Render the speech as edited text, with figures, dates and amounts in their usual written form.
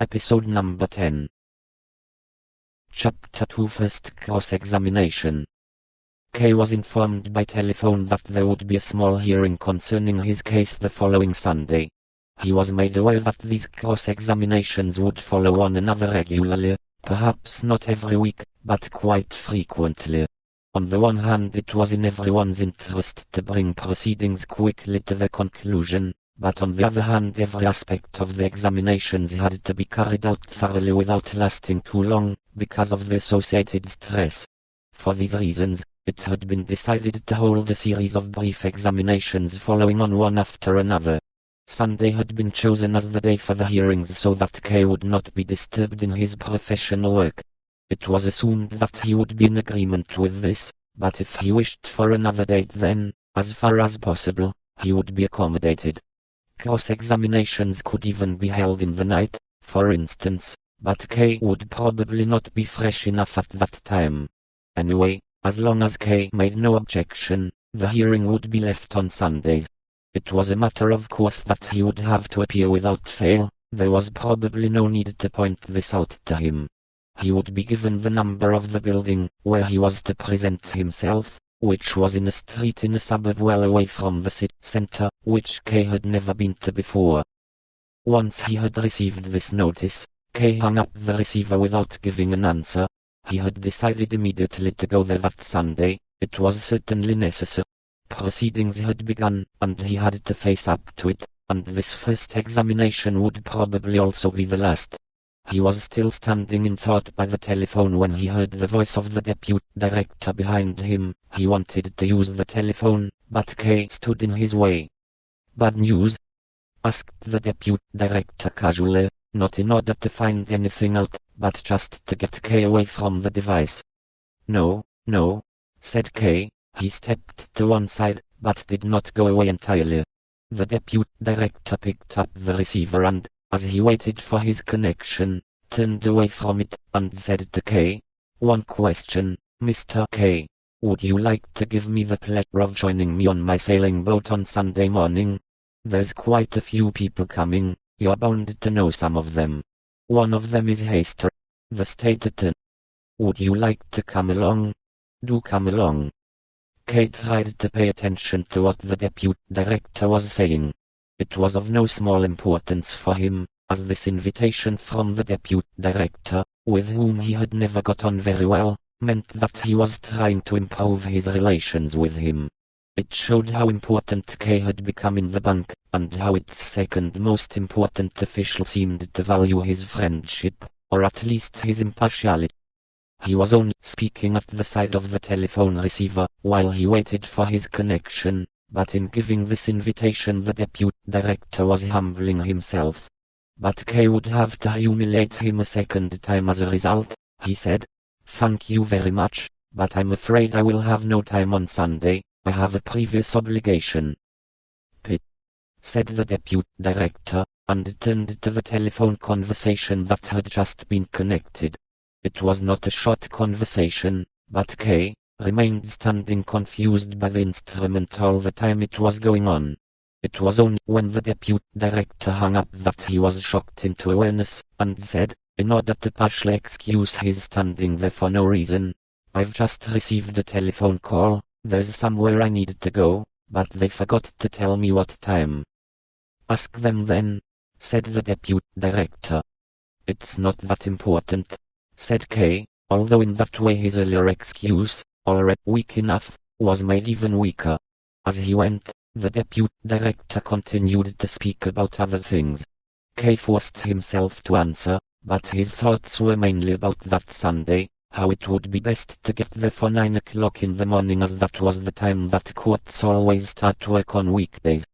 Episode number 10. Chapter 2. First cross-examination. K was informed by telephone that there would be a small hearing concerning his case the following Sunday. He was made aware that these cross-examinations would follow one another regularly, perhaps not every week, but quite frequently. On the one hand, it was in everyone's interest to bring proceedings quickly to their conclusion, but on the other hand, every aspect of the examinations had to be carried out thoroughly without lasting too long, because of the associated stress. For these reasons, it had been decided to hold a series of brief examinations following on one after another. Sunday had been chosen as the day for the hearings so that K would not be disturbed in his professional work. It was assumed that he would be in agreement with this, but if he wished for another date then, as far as possible, he would be accommodated. Cross-examinations could even be held in the night, for instance, but K would probably not be fresh enough at that time. Anyway, as long as K made no objection, the hearing would be left on Sundays. It was a matter of course that he would have to appear without fail. There was probably no need to point this out to him. He would be given the number of the building where he was to present himself, which was in a street in a suburb well away from the city center, which K had never been to before. Once he had received this notice, K hung up the receiver without giving an answer. He had decided immediately to go there that Sunday. It was certainly necessary. Proceedings had begun, and he had to face up to it, and this first examination would probably also be the last. He was still standing in thought by the telephone when he heard the voice of the deputy director behind him. He wanted to use the telephone, but K stood in his way. "Bad news?" asked the deputy director casually, not in order to find anything out, but just to get K away from the device. No, said K. He stepped to one side, but did not go away entirely. The deputy director picked up the receiver and, as he waited for his connection, turned away from it, and said to K, "One question, Mr. K. Would you like to give me the pleasure of joining me on my sailing boat on Sunday morning? There's quite a few people coming, you're bound to know some of them. One of them is Hester, the state attorney. Would you like to come along? Do come along." K tried to pay attention to what the deputy director was saying. It was of no small importance for him, as this invitation from the deputy director, with whom he had never got on very well, meant that he was trying to improve his relations with him. It showed how important K had become in the bank, and how its second most important official seemed to value his friendship, or at least his impartiality. He was only speaking at the side of the telephone receiver, while he waited for his connection, but in giving this invitation the deputy director was humbling himself. But K would have to humiliate him a second time as a result. He said, "Thank you very much, but I'm afraid I will have no time on Sunday, I have a previous obligation." "Pit," said the deputy director, and turned to the telephone conversation that had just been connected. It was not a short conversation, but K remained standing confused by the instrument all the time it was going on. It was only when the deputy director hung up that he was shocked into awareness, and said, in order to partially excuse his standing there for no reason, "I've just received a telephone call, there's somewhere I need to go, but they forgot to tell me what time." "Ask them then," said the deputy director. "It's not that important," said K, although in that way his earlier excuse, already weak enough, was made even weaker. As he went, the deputy director continued to speak about other things. K forced himself to answer, but his thoughts were mainly about that Sunday, how it would be best to get there for 9 o'clock in the morning, as that was the time that courts always start work on weekdays.